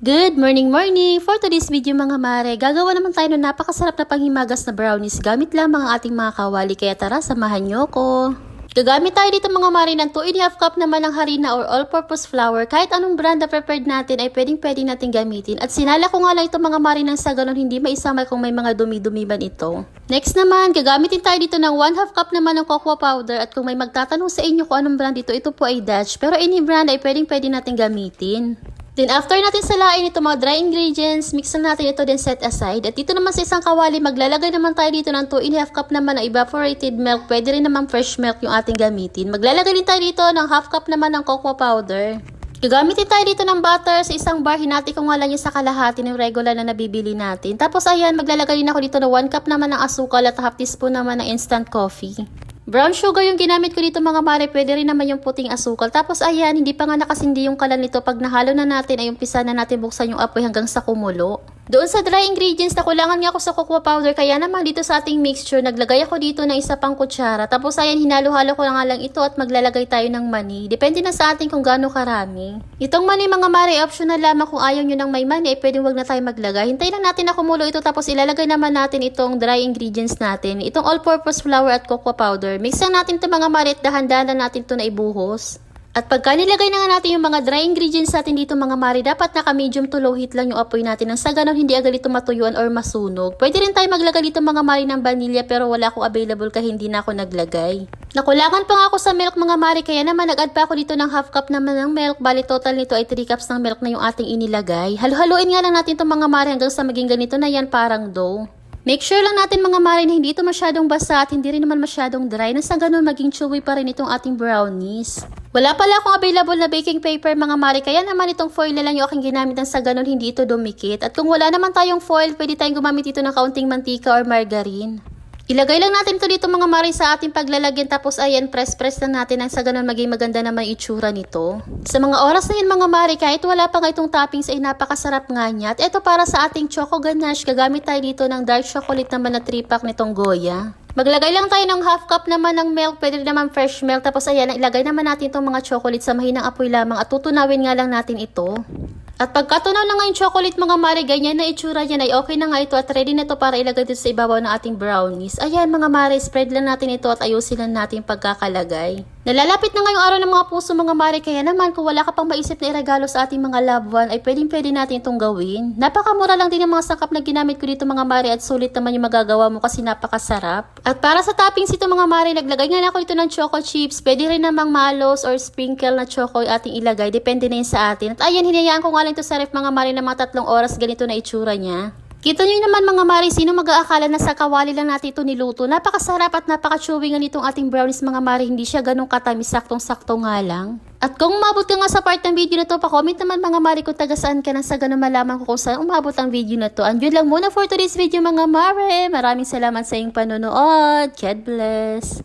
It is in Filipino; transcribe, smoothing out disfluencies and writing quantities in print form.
Good morning! For today's video mga mare, gagawa naman tayo ng napakasarap na panghimagas na brownies gamit lamang ang ating mga kawali. Kaya tara, samahan nyo ko. Gagamit tayo dito mga mare ng 2½ cup naman ng harina or all-purpose flour. Kahit anong brand na prepared natin ay pwedeng natin gamitin. At sinala ko nga lang ito mga mare nang sa ganun hindi maisamay kung may mga dumi-dumi man ito. Next naman, gagamitin tayo dito ng 1/2 cup naman ng cocoa powder. At kung may magtatanong sa inyo kung anong brand ito po ay Dutch. Pero any brand ay pwedeng natin gamitin. Then after natin salain ito mga dry ingredients, mix na natin ito then set aside. At dito naman sa isang kawali, maglalagay naman tayo dito ng 2½ cup naman ng evaporated milk. Pwede rin naman fresh milk yung ating gamitin. Maglalagay din tayo dito ng 1/2 cup naman ng cocoa powder. Gagamitin tayo dito ng butter sa isang bar. Hinati ko nga lang yung sa kalahati ng regular na nabibili natin. Tapos ayan, maglalagay din ako dito ng 1 cup naman ng asukal at 1/2 teaspoon naman ng instant coffee. Brown sugar yung ginamit ko dito mga mare, pwede rin naman yung puting asukal. Tapos ayan, hindi pa nga nakasindi yung kalan nito. Pag nahalo na natin ay umpisa na natin buksan yung apoy hanggang sa kumulo. Doon sa dry ingredients, nakulangan nga ako sa cocoa powder. Kaya naman dito sa ating mixture, naglagay ako dito ng isa pang kutsara. Tapos ayan, hinalo-halo ko na nga lang ito at maglalagay tayo ng mani. Depende na sa atin kung gaano karami. Itong mani mga mare, optional lamang. Kung ayaw nyo ng may mani, ay pwedeng wag na tayo maglagay. Hintayin lang natin na kumulo ito tapos ilalagay naman natin itong dry ingredients natin. Itong all-purpose flour at cocoa powder. Mix lang natin ito mga mare at dahan-dahan natin ito na ibuhos. At pagka nilagay na nga natin yung mga dry ingredients natin dito mga mare, dapat naka-medium to low heat lang yung apoy natin nang sa ganun hindi agad ito matuyuan or masunog. Pwede rin tayo maglagay dito mga mare ng vanilla pero wala akong available kaya hindi na ako naglagay. Nakulangan pa nga ako sa milk mga mare kaya naman nag-add pa ako dito ng 1/2 cup naman ng milk. Bali total nito ay 3 cups ng milk na yung ating inilagay. Halo-haluin nga lang natin itong mga mare hanggang sa maging ganito na yan parang dough. Make sure lang natin mga mare na hindi ito masyadong basa at hindi rin naman masyadong dry na sa ganun maging chewy pa rin itong ating brownies. Wala pala akong available na baking paper mga mare kaya naman itong foil na lang yung aking ginamit ng sa ganun hindi ito dumikit. At kung wala naman tayong foil, pwede tayong gumamit ito ng kaunting mantika or margarine. Ilagay lang natin ito dito mga mare sa ating paglalagyan tapos ayan press lang natin nang sa ganun maging maganda naman yung itsura nito. Sa mga oras na yun mga mare kahit wala pa nga itong toppings ay napakasarap nga niya. At ito para sa ating choco ganache gagamit tayo dito ng dark chocolate naman na 3-pack nitong Goya. Maglagay lang tayo ng 1/2 cup naman ng milk, pwede naman fresh milk. Tapos ayan, ilagay naman natin itong mga chocolate sa mahinang apoy lamang at tutunawin nga lang natin ito. At pagkatunaw na nga yung chocolate mga mare, ganyan na itsura niya ay okay na nga ito at ready na ito para ilagay dito sa ibabaw ng ating brownies. Ayan mga mare, spread lang natin ito at ayusin lang natin pagkakalagay. Nalalapit na nga yung araw ng mga puso mga mare, kaya naman kung wala ka pang maisip na iregalo sa ating mga loved one, ay pwede natin itong gawin. Napakamura lang din ang mga sangkap na ginamit ko dito mga mare at sulit naman yung magagawa mo kasi napakasarap. At para sa toppings ito mga mare, naglagay nga na ako ito ng choco chips. Pwede rin namang malos or sprinkle na choco yung ating ilagay. Depende na yun sa atin. At ayan, hinayaan ko nga lang ito sa ref mga mare na mga 3 oras ganito na itsura niya. Kita nyo naman mga mare, sino mag-aakala na sa kawali lang natin ito niluto. Napakasarap at napaka-chewy nga nitong ating brownies mga mare. Hindi siya ganun katamis, saktong-sakto nga lang. At kung umabot ka nga sa part ng video na to, pa-comment naman mga mare kung taga saan ka nang sa ganun malaman ko kung saan umabot ang video na to. And yun lang muna for today's video mga mare. Maraming salamat sa iyong panonood. God bless!